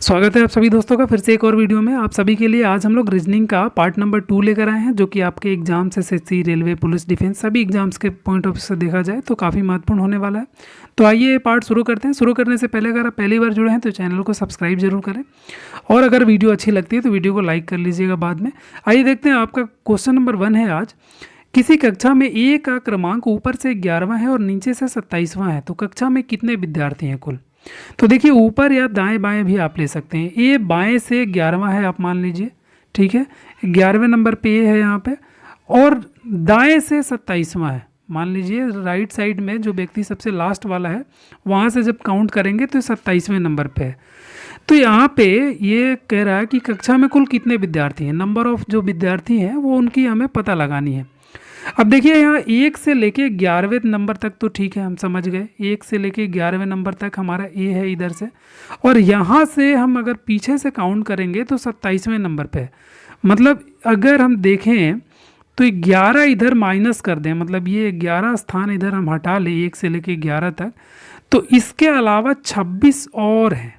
स्वागत है आप सभी दोस्तों का फिर से एक और वीडियो में। आप सभी के लिए आज हम लोग रीजनिंग का पार्ट नंबर 2 लेकर आए हैं, जो कि आपके एग्जाम से एसएससी, रेलवे, पुलिस, डिफेंस सभी एग्जाम्स के पॉइंट ऑफ व्यू से देखा जाए तो काफ़ी महत्वपूर्ण होने वाला है। तो आइए ये पार्ट शुरू करते हैं। शुरू करने से पहले अगर आप पहली बार जुड़े हैं तो चैनल को सब्सक्राइब जरूर करें, और अगर वीडियो अच्छी लगती है तो वीडियो को लाइक कर लीजिएगा बाद में। आइए देखते हैं, आपका क्वेश्चन नंबर 1 है आज। किसी कक्षा में ए का क्रमांक ऊपर से 11वां है और नीचे से 27वां है, तो कक्षा में कितने विद्यार्थी हैं कुल? तो देखिए, ऊपर या दाएं बाएं भी आप ले सकते हैं। ए बाएं से 11वां है आप मान लीजिए, ठीक है, 11वें नंबर पे ए है यहाँ पे, और दाएं से 27वां है मान लीजिए। राइट साइड में जो व्यक्ति सबसे लास्ट वाला है वहाँ से जब काउंट करेंगे तो 27वें नंबर पे है। तो यहाँ पे ये कह रहा है कि कक्षा में कुल कितने विद्यार्थी हैं, नंबर ऑफ जो विद्यार्थी हैं वो उनकी हमें पता लगानी है। अब देखिए, यहाँ 1 से लेके 11वें नंबर तक तो ठीक है, हम समझ गए। 1 से लेके 11वें नंबर तक हमारा ए है इधर से, और यहाँ से हम अगर पीछे से काउंट करेंगे तो 27वें नंबर पे है। मतलब अगर हम देखें तो 11 इधर माइनस कर दें, मतलब ये 11 स्थान इधर हम हटा लें 1 से लेके 11 तक, तो इसके अलावा 26 और हैं,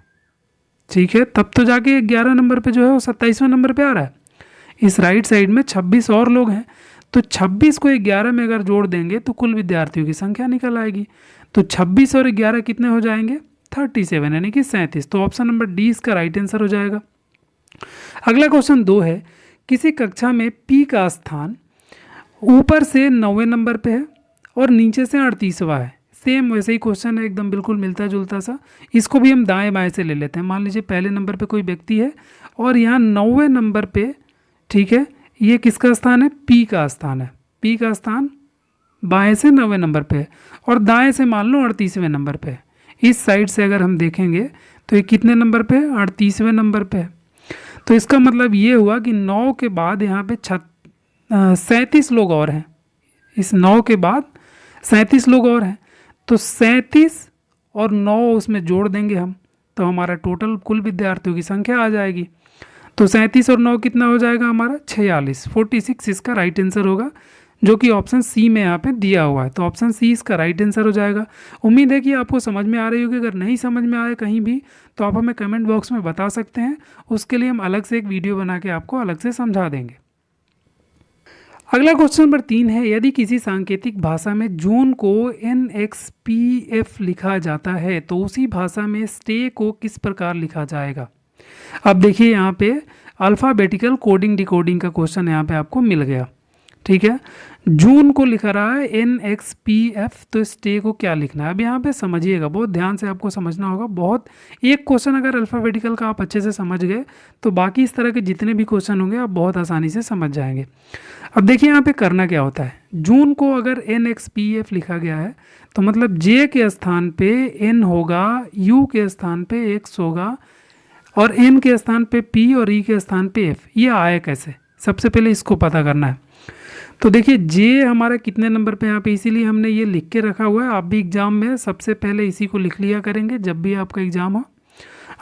ठीक है। तब तो जाके 11 नंबर पे जो है वो 27वें नंबर पे आ रहा है। इस राइट साइड में 26 और लोग हैं, तो 26 को 11 में अगर जोड़ देंगे तो कुल विद्यार्थियों की संख्या निकल आएगी। तो 26 और 11 कितने हो जाएंगे? 37, यानी कि 37। तो ऑप्शन नंबर डी इसका राइट आंसर हो जाएगा। अगला क्वेश्चन 2 है। किसी कक्षा में पी का स्थान ऊपर से 9वें नंबर पे है और नीचे से 38वां है। सेम वैसे ही क्वेश्चन है, एकदम बिल्कुल मिलता जुलता सा। इसको भी हम दाएं बाएं से ले लेते हैं। मान लीजिए पहले नंबर पे कोई व्यक्ति है और यहाँ 9वें नंबर पे, ठीक है, ये किसका स्थान है? पी का स्थान है। पी का स्थान बाएं से 9वें नंबर पे है और दाएं से मान लो 38वें नंबर पे है। इस साइड से अगर हम देखेंगे तो ये कितने नंबर पे है? 38वें नंबर पे है। तो इसका मतलब ये हुआ कि 9 के बाद यहाँ पे 37 लोग और हैं। इस 9 के बाद 37 लोग और हैं, तो 37 और 9 उसमें जोड़ देंगे हम, तो हमारा टोटल कुल विद्यार्थियों की संख्या आ जाएगी। तो 37 और 9 कितना हो जाएगा हमारा? 46, 46 इसका राइट आंसर होगा, जो कि ऑप्शन सी में यहाँ पे दिया हुआ है। तो ऑप्शन सी इसका राइट आंसर हो जाएगा। उम्मीद है कि आपको समझ में आ रही होगी। अगर नहीं समझ में आए कहीं भी तो आप हमें कमेंट बॉक्स में बता सकते हैं, उसके लिए हम अलग से एक वीडियो बना के आपको अलग से समझा देंगे। अगला क्वेश्चन नंबर 3 है। यदि किसी सांकेतिक भाषा में जून को NXPF लिखा जाता है तो उसी भाषा में स्टे को किस प्रकार लिखा जाएगा? अब देखिए, यहाँ पे अल्फ़ाबेटिकल कोडिंग डिकोडिंग का क्वेश्चन यहाँ पे आपको मिल गया, ठीक है। जून को लिखा रहा है NXPF, तो स्टे को क्या लिखना है? अब यहाँ पे समझिएगा, बहुत ध्यान से आपको समझना होगा। बहुत एक क्वेश्चन अगर अल्फ़ाबेटिकल का आप अच्छे से समझ गए तो बाकी इस तरह के जितने भी क्वेश्चन होंगे आप बहुत आसानी से समझ जाएंगे। अब देखिए, यहाँ पे करना क्या होता है। जून को अगर NXPF लिखा गया है तो मतलब J के स्थान पे N होगा, U के स्थान पे X होगा, और N के स्थान पे P और E के स्थान पे F। ये आया कैसे? सबसे पहले इसको पता करना है। तो देखिए, J हमारा कितने नंबर पे यहाँ पे, इसीलिए हमने ये लिख के रखा हुआ है। आप भी एग्जाम में सबसे पहले इसी को लिख लिया करेंगे। जब भी आपका एग्जाम हो,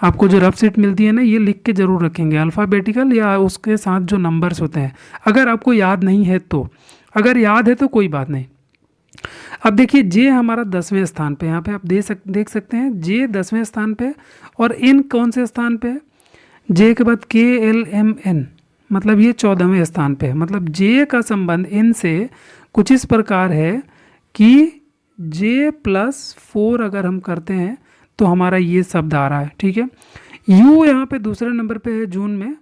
आपको जो रफ शीट मिलती है ना, ये लिख के ज़रूर रखेंगे, अल्फ़ाबेटिकल या उसके साथ जो नंबर्स होते हैं। अगर आपको याद नहीं है तो, अगर याद है तो कोई बात नहीं। अब देखिए, J हमारा 10वें स्थान पे, यहाँ पे आप देख सकते हैं J 10वें स्थान पे, और N कौन से स्थान पे है? J के बाद KLMN, मतलब ये 14वें स्थान पे है। मतलब J का संबंध N से कुछ इस प्रकार है कि J+4 अगर हम करते हैं तो हमारा ये शब्द आ रहा है, ठीक है। U यहाँ पे दूसरे नंबर पे है जून में,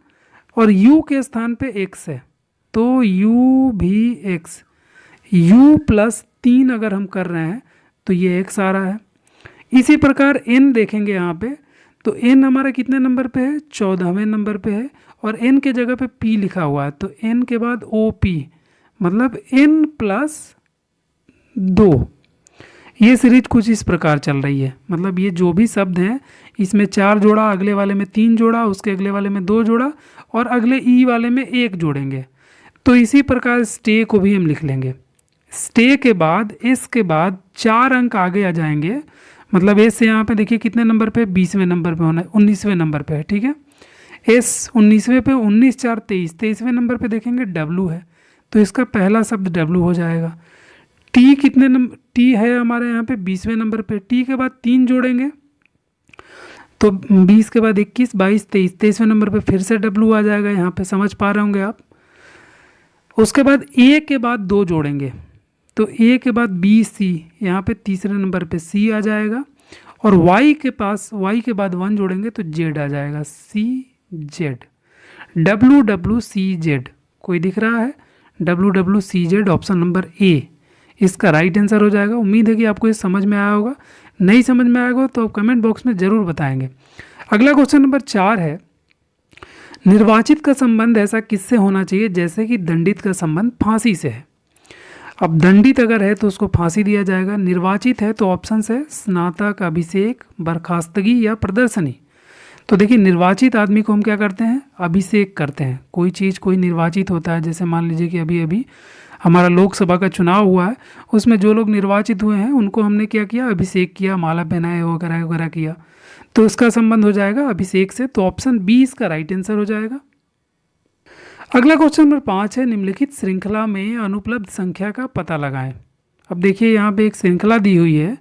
और U के स्थान पे X है, तो U भी X, U+3 अगर हम कर रहे हैं तो ये X आ रहा है। इसी प्रकार N देखेंगे यहाँ पे, तो N हमारा कितने नंबर पे है? 14वें नंबर पे है, और N के जगह पे P लिखा हुआ है, तो N के बाद OP, मतलब N+2। ये सीरीज कुछ इस प्रकार चल रही है। मतलब ये जो भी शब्द हैं, इसमें 4 जोड़ा, अगले वाले में 3 जोड़ा, उसके अगले वाले में 2 जोड़ा, और अगले E वाले में 1 जोड़ेंगे। तो इसी प्रकार स्टे को भी हम लिख लेंगे। स्टे के बाद S के बाद 4 अंक आगे आ जाएंगे। मतलब S से यहाँ पे देखिए कितने नंबर पे? 20वें नंबर पे होना है, 19वें नंबर पे है, ठीक है। S 19वें पे, 19 4 23, 23वें नंबर पे देखेंगे W है, तो इसका पहला शब्द W हो जाएगा। T कितने नंबर? T है हमारे यहाँ पे 20वें नंबर पे, T के बाद 3 जोड़ेंगे तो 20 के बाद 21, 22, 23, 23वें नंबर पे फिर से W आ जाएगा, यहाँ पे समझ पा रहे होंगे आप। उसके बाद A के बाद 2 जोड़ेंगे, तो A के बाद B C, यहाँ पे तीसरे नंबर पे C आ जाएगा, और Y के बाद 1 जोड़ेंगे तो Z आ जाएगा, C Z, W W C Z, कोई दिख रहा है? W W C Z, option number A इसका राइट आंसर हो जाएगा। उम्मीद है कि आपको ये समझ में आया होगा। नहीं समझ में आएगा तो आप कमेंट बॉक्स में ज़रूर बताएंगे। अगला क्वेश्चन नंबर 4 है, निर्वाचित का संबंध ऐसा किससे होना चाहिए जैसे कि दंडित का संबंध फांसी से है। अब दंडित अगर है तो उसको फांसी दिया जाएगा, निर्वाचित है तो ऑप्शन है स्नातक, अभिषेक, बर्खास्तगी या प्रदर्शनी। तो देखिए, निर्वाचित आदमी को हम क्या करते हैं? अभिषेक करते हैं। कोई चीज़ कोई निर्वाचित होता है, जैसे मान लीजिए कि अभी अभी हमारा लोकसभा का चुनाव हुआ है, उसमें जो लोग निर्वाचित हुए हैं उनको हमने क्या किया? अभिषेक किया, माला पहनाए वगैरह वगैरह किया, तो इसका संबंध हो जाएगा अभिषेक से, तो ऑप्शन बी इसका राइट आंसर हो जाएगा। अगला क्वेश्चन नंबर 5 है, निम्नलिखित श्रृंखला में अनुपलब्ध संख्या का पता लगाएं। अब देखिए, यहाँ पे एक श्रृंखला दी हुई है,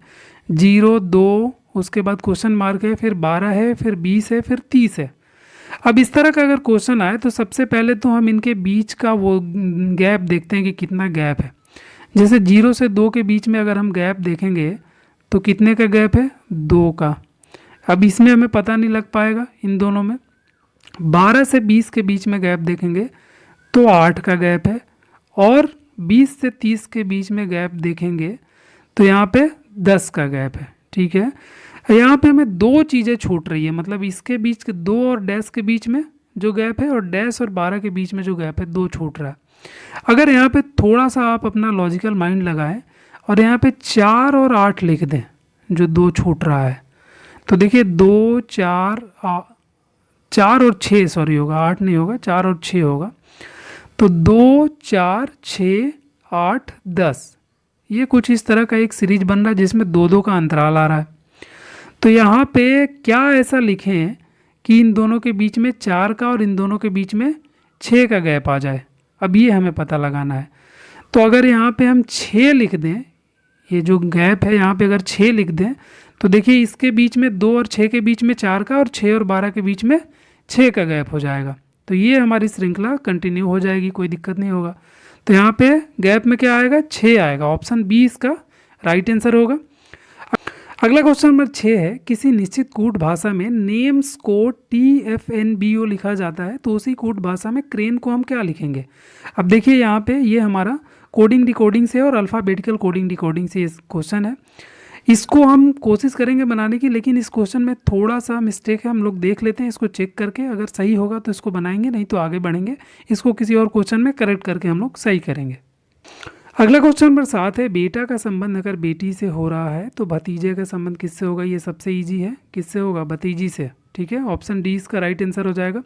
0, 2, उसके बाद क्वेश्चन मार्क है, फिर 12 है, फिर 20 है, फिर 30 है। अब इस तरह का अगर क्वेश्चन आए तो सबसे पहले तो हम इनके बीच का वो गैप देखते हैं कि कितना गैप है। जैसे 0 से 2 के बीच में अगर हम गैप देखेंगे तो कितने का गैप है? 2 का। अब इसमें हमें पता नहीं लग पाएगा इन दोनों में। 12 से 20 के बीच में गैप देखेंगे तो 8 का गैप है, और 20 से 30 के बीच में गैप देखेंगे तो यहाँ पे 10 का गैप है। ठीक है, यहाँ पे हमें 2 चीज़ें छूट रही है, मतलब इसके बीच के 2 और डैश के बीच में जो गैप है, और डैश और 12 के बीच में जो गैप है, 2 छूट रहा है। अगर यहाँ पे थोड़ा सा आप अपना लॉजिकल माइंड लगाएं और यहाँ पे 4 और 8 लिख दें, जो 2 छूट रहा है, तो देखिए 2, 4 और 6 सॉरी होगा, 8 नहीं होगा, 4 और 6 होगा, तो 2, 4, 6, 8, 10, ये कुछ इस तरह का एक सीरीज बन रहा है जिसमें 2-2 का अंतराल आ रहा है। तो यहाँ पे क्या ऐसा लिखें कि इन दोनों के बीच में 4 का और इन दोनों के बीच में 6 का गैप आ जाए। अब ये हमें पता लगाना है। तो अगर यहाँ पे हम 6 लिख दें, ये जो गैप है यहाँ पे अगर 6 लिख दें, तो देखिए इसके बीच में 2 और 6 के बीच में 4 का, और 6 और 12 के बीच में 6 का गैप हो जाएगा। तो ये हमारी श्रृंखला कंटिन्यू हो जाएगी, कोई दिक्कत नहीं होगा। तो यहाँ पे गैप में क्या आएगा? 6 आएगा, ऑप्शन बी इसका राइट आंसर होगा। अगला क्वेश्चन नंबर 6 है, किसी निश्चित कूट भाषा में नेम्स को TFNBO लिखा जाता है, तो उसी कूट भाषा में क्रेन को हम क्या लिखेंगे? अब देखिए यहाँ पे ये हमारा कोडिंग डिकोडिंग से और अल्फ़ाबेटिकल कोडिंग डिकोडिंग से क्वेश्चन है। इसको हम कोशिश करेंगे बनाने की, लेकिन इस क्वेश्चन में थोड़ा सा मिस्टेक है, हम लोग देख लेते हैं इसको चेक करके, अगर सही होगा तो इसको बनाएंगे, नहीं तो आगे बढ़ेंगे, इसको किसी और क्वेश्चन में करेक्ट करके हम लोग सही करेंगे। अगला क्वेश्चन नंबर 7 है, बेटा का संबंध अगर बेटी से हो रहा है तो भतीजे का संबंध किससे होगा? ये सबसे इजी है, किससे होगा? भतीजी से। ठीक है, ऑप्शन डी इसका राइट आंसर हो जाएगा।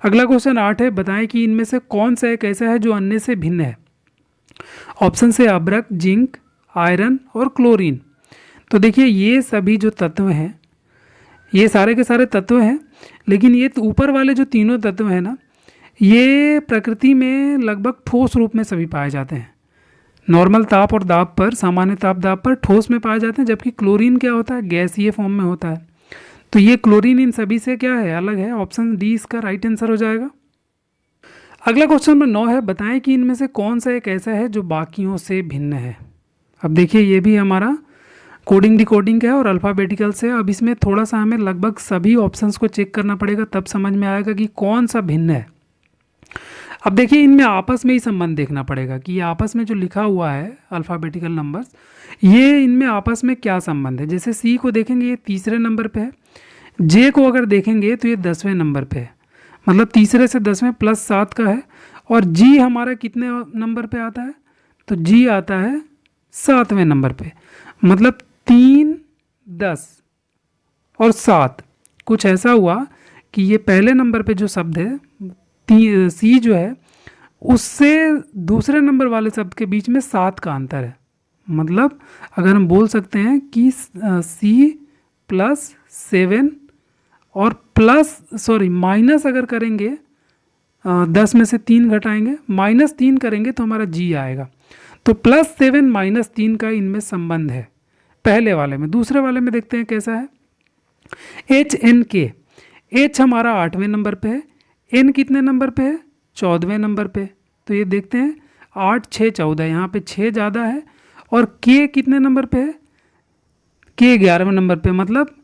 अगला क्वेश्चन 8 है, बताएं कि इनमें से कौन सा एक ऐसा है जो अन्य से भिन्न है। ऑप्शन से अब्रक, जिंक, आयरन और क्लोरीन। तो देखिए ये सभी जो तत्व हैं, ये सारे के सारे तत्व हैं, लेकिन ये ऊपर वाले जो तीनों तत्व हैं ना, ये प्रकृति में लगभग ठोस रूप में सभी पाए जाते हैं। नॉर्मल ताप और दाब पर, सामान्य ताप दाब पर ठोस में पाए जाते हैं, जबकि क्लोरीन क्या होता है? गैसीय फॉर्म में होता है। तो ये क्लोरीन इन सभी से क्या है? अलग है। ऑप्शन डी इसका राइट आंसर हो जाएगा। अगला क्वेश्चन नंबर 9 है, बताएं कि इनमें से कौन सा एक ऐसा है जो बाकियों से भिन्न है। अब देखिए ये भी हमारा कोडिंग डिकोडिंग का है और अल्फ़ाबेटिकल से। अब इसमें थोड़ा सा हमें लगभग सभी ऑप्शंस को चेक करना पड़ेगा, तब समझ में आएगा कि कौन सा भिन्न है। अब देखिए इनमें आपस में ही संबंध देखना पड़ेगा कि ये आपस में जो लिखा हुआ है अल्फ़ाबेटिकल नंबर्स, ये इनमें आपस में क्या संबंध है। जैसे सी को देखेंगे ये तीसरे नंबर पे है, जे को अगर देखेंगे तो ये 10वें नंबर पे है, मतलब तीसरे से 10वें प्लस 7 का है। और जी हमारा कितने नंबर पे आता है? तो जी आता है 7वें नंबर पे, मतलब 3, 10 और 7। कुछ ऐसा हुआ कि ये पहले नंबर पे जो शब्द है सी जो है, उससे दूसरे नंबर वाले शब्द के बीच में 7 का अंतर है। मतलब अगर हम बोल सकते हैं कि सी प्लस 7 और माइनस अगर करेंगे 10 में से 3 घटाएंगे, -3 करेंगे तो हमारा जी आएगा। तो +7 -3 का इनमें संबंध है पहले वाले में। दूसरे वाले में देखते हैं कैसा है। HNK, H हमारा 8वें नंबर पे है, N कितने नंबर पे है, 14वें नंबर पे। तो ये देखते हैं 8 6 14, यहाँ पे 6 ज़्यादा है। और K कितने नंबर पे है, K 11वें नंबर पे, मतलब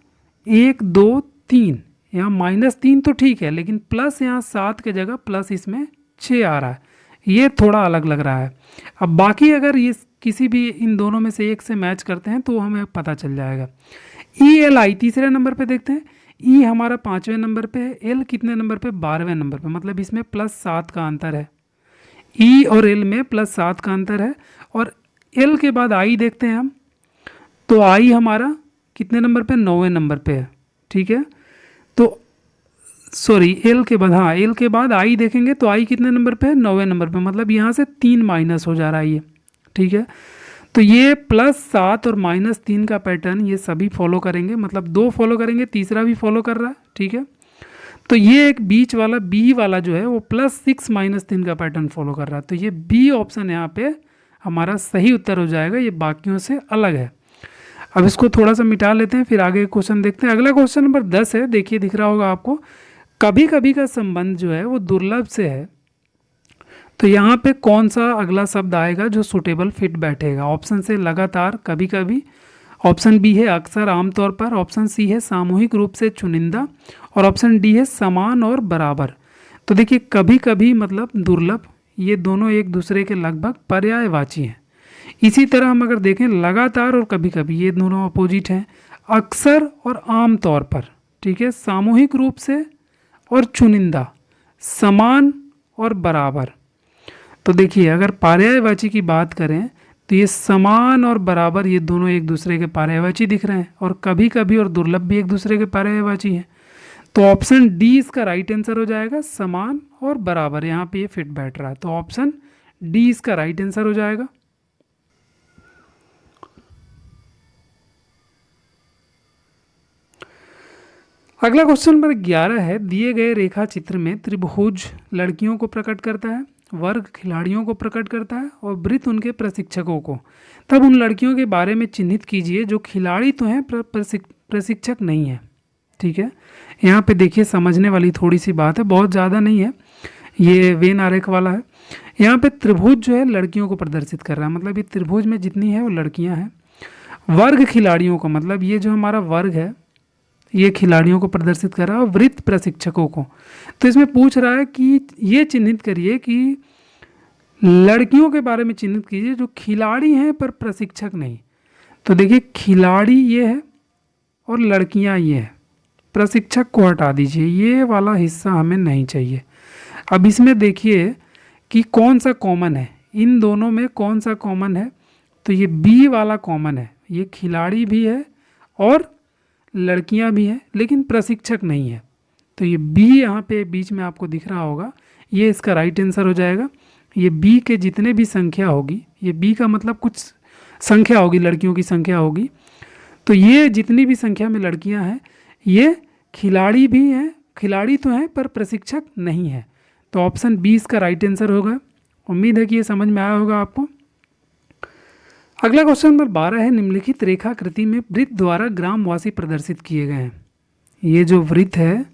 1 2 3, यहाँ -3 तो ठीक है, लेकिन प्लस यहाँ 7 के जगह प्लस इसमें 6 आ रहा है, ये थोड़ा अलग लग रहा है। अब बाकी अगर ये किसी भी इन दोनों में से एक से मैच करते हैं तो हमें पता चल जाएगा। ELI तीसरे नंबर पे देखते हैं, E हमारा 5वें नंबर पे है, L कितने नंबर पे, 12वें नंबर पे, मतलब इसमें +7 का अंतर है। E और L में +7 का अंतर है। और L के बाद I देखते हैं हम, तो I हमारा कितने नंबर पे, 9वें नंबर पे है, ठीक है। तो सॉरी, L के बाद, हाँ L के बाद I देखेंगे तो I कितने नंबर पे है, 9वें नंबर पे, मतलब यहाँ से 3 माइनस हो जा रहा है ये, ठीक है। तो ये +7 और -3 का पैटर्न ये सभी फॉलो करेंगे, मतलब 2 फॉलो करेंगे, तीसरा भी फॉलो कर रहा है, ठीक है। तो ये एक बीच वाला B वाला जो है वो +6 -3 का पैटर्न फॉलो कर रहा है। तो ये B ऑप्शन यहाँ पे हमारा सही उत्तर हो जाएगा, ये बाकियों से अलग है। अब इसको थोड़ा सा मिटा लेते हैं, फिर आगे क्वेश्चन देखते हैं। अगला क्वेश्चन नंबर 10 है, देखिए दिख रहा होगा आपको, कभी कभी का संबंध जो है वो दुर्लभ से है। तो यहाँ पे कौन सा अगला शब्द आएगा जो सुटेबल फिट बैठेगा? ऑप्शन से लगातार, कभी कभी, ऑप्शन बी है अक्सर, आमतौर पर, ऑप्शन सी है सामूहिक रूप से, चुनिंदा, और ऑप्शन डी है समान और बराबर। तो देखिए कभी कभी मतलब दुर्लभ, ये दोनों एक दूसरे के लगभग पर्यायवाची हैं। इसी तरह हम अगर देखें लगातार और कभी कभी, ये दोनों अपोजिट हैं। अक्सर और आमतौर पर, ठीक है, सामूहिक रूप से और चुनिंदा, समान और बराबर। तो देखिए अगर पर्यायवाची की बात करें तो ये समान और बराबर, ये दोनों एक दूसरे के पर्यायवाची दिख रहे हैं, और कभी कभी और दुर्लभ भी एक दूसरे के पर्यायवाची हैं। तो ऑप्शन डी इसका राइट आंसर हो जाएगा, समान और बराबर, यहाँ पे ये फिट बैठ रहा है। तो ऑप्शन डी इसका राइट आंसर हो जाएगा। अगला क्वेश्चन नंबर 11 है, दिए गए रेखा चित्र में त्रिभुज लड़कियों को प्रकट करता है, वर्ग खिलाड़ियों को प्रकट करता है, और वृत्त उनके प्रशिक्षकों को। तब उन लड़कियों के बारे में चिन्हित कीजिए जो खिलाड़ी तो हैं प्रशिक्षक नहीं है, ठीक है। यहाँ पे देखिए समझने वाली थोड़ी सी बात है, बहुत ज़्यादा नहीं है, ये वेन आरेख वाला है। यहाँ पे त्रिभुज जो है लड़कियों को प्रदर्शित कर रहा है, मतलब ये त्रिभुज में जितनी है वो लड़कियाँ हैं। वर्ग खिलाड़ियों को, मतलब ये जो हमारा वर्ग है ये खिलाड़ियों को प्रदर्शित कर रहा है, और वृत्त प्रशिक्षकों को। तो इसमें पूछ रहा है कि ये चिन्हित करिए कि लड़कियों के बारे में चिन्हित कीजिए जो खिलाड़ी हैं पर प्रशिक्षक नहीं। तो देखिए खिलाड़ी ये है और लड़कियां ये है, प्रशिक्षक को हटा दीजिए, ये वाला हिस्सा हमें नहीं चाहिए। अब इसमें देखिए कि कौन सा कॉमन है, इन दोनों में कौन सा कॉमन है। तो ये बी वाला कॉमन है, ये खिलाड़ी भी है और लड़कियां भी हैं, लेकिन प्रशिक्षक नहीं है। तो ये बी यहाँ पे बीच में आपको दिख रहा होगा, ये इसका राइट आंसर हो जाएगा। ये बी के जितने भी संख्या होगी, ये बी का मतलब कुछ संख्या होगी, लड़कियों की संख्या होगी, तो ये जितनी भी संख्या में लड़कियां हैं ये खिलाड़ी भी हैं, खिलाड़ी तो हैं पर प्रशिक्षक नहीं है। तो ऑप्शन बी इसका राइट आंसर होगा। उम्मीद है कि ये समझ में आया होगा आपको। अगला क्वेश्चन नंबर 12 है, निम्नलिखित रेखाकृति में वृत्त द्वारा ग्रामवासी प्रदर्शित किए गए हैं। ये जो वृत्त है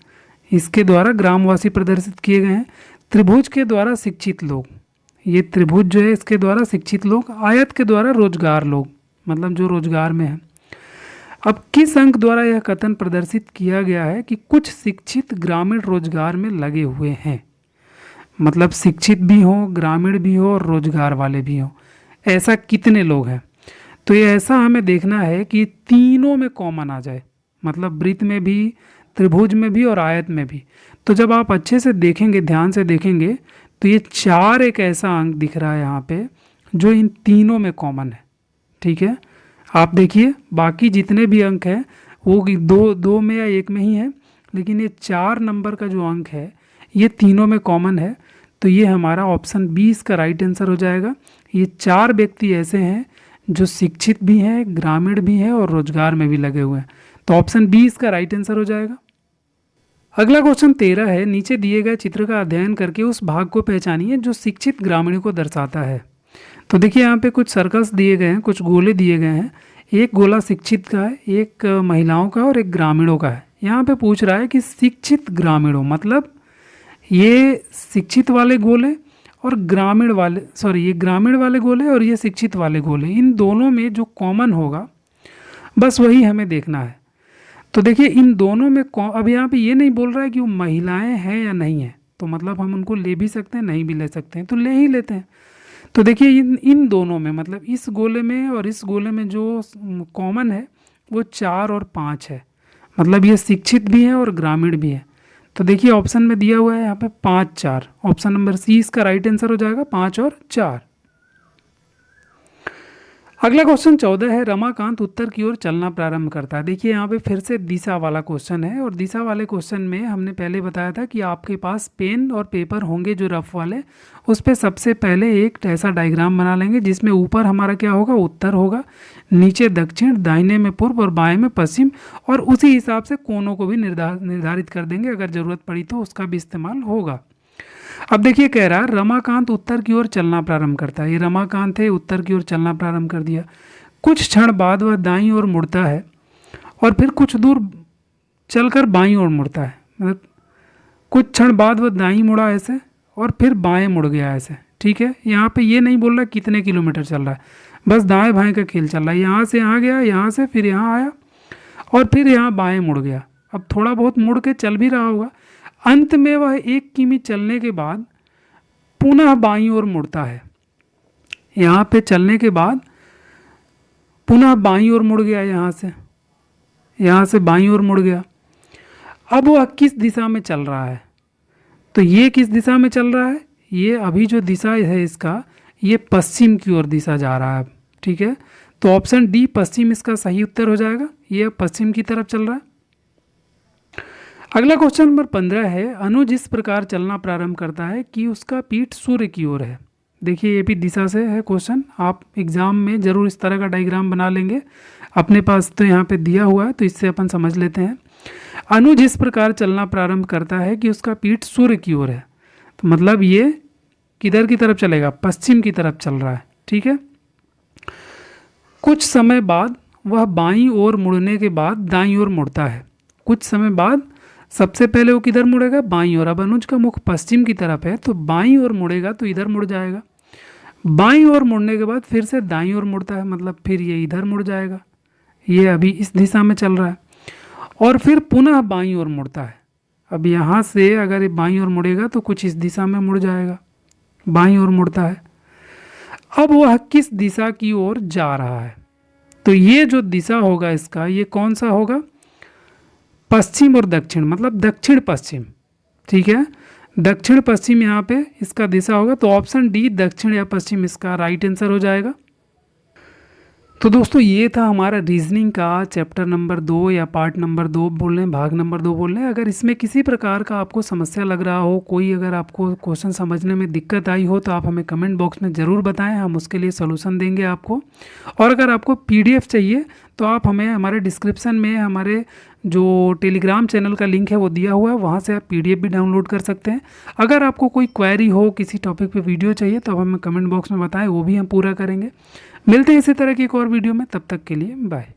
इसके द्वारा ग्रामवासी प्रदर्शित किए गए हैं। त्रिभुज के द्वारा शिक्षित लोग, ये त्रिभुज जो है इसके द्वारा शिक्षित लोग। आयत के द्वारा रोजगार लोग, मतलब जो रोजगार में है। अब किस अंक द्वारा यह कथन प्रदर्शित किया गया है कि कुछ शिक्षित ग्रामीण रोजगार में लगे हुए हैं? मतलब शिक्षित भी हो, ग्रामीण भी हो और रोजगार वाले भी हो, ऐसा कितने लोग हैं? तो ये ऐसा हमें देखना है कि तीनों में कॉमन आ जाए, मतलब वृत्त में भी, त्रिभुज में भी और आयत में भी। तो जब आप अच्छे से देखेंगे, ध्यान से देखेंगे, तो ये 4 एक ऐसा अंक दिख रहा है यहाँ पे जो इन तीनों में कॉमन है, ठीक है। आप देखिए बाकी जितने भी अंक हैं वो दो में या एक में ही है, लेकिन ये 4 नंबर का जो अंक है ये तीनों में कॉमन है। तो ये हमारा ऑप्शन बी इसका राइट आंसर हो जाएगा। ये 4 व्यक्ति ऐसे हैं जो शिक्षित भी हैं, ग्रामीण भी हैं और रोजगार में भी लगे हुए हैं। तो ऑप्शन बी इसका राइट आंसर हो जाएगा। अगला क्वेश्चन 13 है, नीचे दिए गए चित्र का अध्ययन करके उस भाग को पहचानिए जो शिक्षित ग्रामीण को दर्शाता है। तो देखिए यहाँ पे कुछ सर्कल्स दिए गए हैं, कुछ गोले दिए गए हैं। एक गोला शिक्षित का है, एक महिलाओं का और एक ग्रामीणों का है। यहाँ पे पूछ रहा है कि शिक्षित ग्रामीणों, मतलब ये शिक्षित वाले गोले और ग्रामीण वाले, सॉरी ये ग्रामीण वाले गोले और ये शिक्षित वाले गोले, इन दोनों में जो कॉमन होगा बस वही हमें देखना है। तो देखिए इन दोनों में अब यहाँ पे ये नहीं बोल रहा है कि वो महिलाएं हैं या नहीं है, तो मतलब हम उनको ले भी सकते हैं नहीं भी ले सकते हैं, तो ले ही लेते हैं। तो देखिए इन दोनों में, मतलब इस गोले में और इस गोले में जो कॉमन है वो 4 और 5 है, मतलब ये शिक्षित भी है और ग्रामीण भी है। तो देखिए ऑप्शन में दिया हुआ है यहाँ पे 5 4, ऑप्शन नंबर सी इसका राइट आंसर हो जाएगा, 5 और 4। अगला क्वेश्चन 14 है, रमाकांत उत्तर की ओर चलना प्रारंभ करता है। देखिए यहाँ पे फिर से दिशा वाला क्वेश्चन है, और दिशा वाले क्वेश्चन में हमने पहले बताया था कि आपके पास पेन और पेपर होंगे जो रफ वाले, उस पर सबसे पहले एक ऐसा डायग्राम बना लेंगे जिसमें ऊपर हमारा क्या होगा, उत्तर होगा, नीचे दक्षिण, दाहिने में पूर्व और बाएं में पश्चिम, और उसी हिसाब से कोनों को भी निर्धारित कर देंगे, अगर ज़रूरत पड़ी तो उसका भी इस्तेमाल होगा। अब देखिए कह रहा है रमाकांत उत्तर की ओर चलना प्रारंभ करता है। ये रमाकांत है, उत्तर की ओर चलना प्रारंभ कर दिया। कुछ क्षण बाद वह दाईं ओर मुड़ता है और फिर कुछ दूर चलकर बाईं ओर मुड़ता है, मतलब कुछ क्षण बाद वह दाईं मुड़ा ऐसे और फिर बाएं मुड़ गया ऐसे, ठीक है। यहाँ पे ये नहीं बोल रहा कितने किलोमीटर चल रहा है, बस दाएं बाएं का खेल चल रहा है। यहाँ से यहाँ गया, यहाँ से फिर यहाँ आया और फिर यहाँ बाएं मुड़ गया। अब थोड़ा बहुत मुड़ के चल भी रहा होगा। अंत में वह 1 किमी चलने के बाद पुनः बाईं ओर मुड़ता है। यहाँ पे चलने के बाद पुनः बाईं ओर मुड़ गया, यहाँ से बाईं ओर मुड़ गया। अब वह किस दिशा में चल रहा है, तो ये किस दिशा में चल रहा है, ये अभी जो दिशा है इसका, ये पश्चिम की ओर दिशा जा रहा है, ठीक है। तो ऑप्शन डी पश्चिम इसका सही उत्तर हो जाएगा, ये पश्चिम की तरफ चल रहा है। अगला क्वेश्चन नंबर 15 है, अनुज इस प्रकार चलना प्रारंभ करता है कि उसका पीठ सूर्य की ओर है। देखिए ये भी दिशा से है क्वेश्चन, आप एग्जाम में ज़रूर इस तरह का डायग्राम बना लेंगे, अपने पास तो यहाँ पे दिया हुआ है तो इससे अपन समझ लेते हैं। अनुज इस प्रकार चलना प्रारंभ करता है कि उसका पीठ सूर्य की ओर है, तो मतलब ये किधर की तरफ चलेगा, पश्चिम की तरफ चल रहा है, ठीक है। कुछ समय बाद वह बाईं ओर मुड़ने के बाद दाईं ओर मुड़ता है। कुछ समय बाद सबसे पहले वो किधर मुड़ेगा, बाईं ओर। अब अनुज का मुख पश्चिम की तरफ है तो बाईं ओर मुड़ेगा तो इधर मुड़ जाएगा। बाईं ओर मुड़ने के बाद फिर से दाईं ओर मुड़ता है, मतलब फिर ये इधर मुड़ जाएगा, ये अभी इस दिशा में चल रहा है, और फिर पुनः बाईं ओर मुड़ता है। अब यहाँ से अगर ये बाईं ओर मुड़ेगा तो कुछ इस दिशा में मुड़ जाएगा, बाईं ओर मुड़ता है। अब वह किस दिशा की ओर जा रहा है, तो ये जो दिशा होगा इसका, ये कौन सा होगा, पश्चिम और दक्षिण, मतलब दक्षिण पश्चिम, ठीक है। दक्षिण पश्चिम यहाँ पे इसका दिशा होगा, तो ऑप्शन डी दक्षिण या पश्चिम इसका राइट आंसर हो जाएगा। तो दोस्तों ये था हमारा रीजनिंग का चैप्टर नंबर 2 या पार्ट नंबर 2 बोल रहे हैं, भाग नंबर 2 बोल रहे हैं। अगर इसमें किसी प्रकार का आपको समस्या लग रहा हो, कोई अगर आपको क्वेश्चन समझने में दिक्कत आई हो, तो आप हमें कमेंट बॉक्स में ज़रूर बताएं, हम उसके लिए सॉल्यूशन देंगे आपको। और अगर आपको PDF चाहिए तो आप हमें हमारे डिस्क्रिप्शन में हमारे जो टेलीग्राम चैनल का लिंक है वो दिया हुआ है, वहाँ से आप PDF भी डाउनलोड कर सकते हैं। अगर आपको कोई क्वेरी हो, किसी टॉपिक पे वीडियो चाहिए तो आप हमें कमेंट बॉक्स में बताएं, वो भी हम पूरा करेंगे। मिलते हैं इसी तरह की एक और वीडियो में, तब तक के लिए बाय।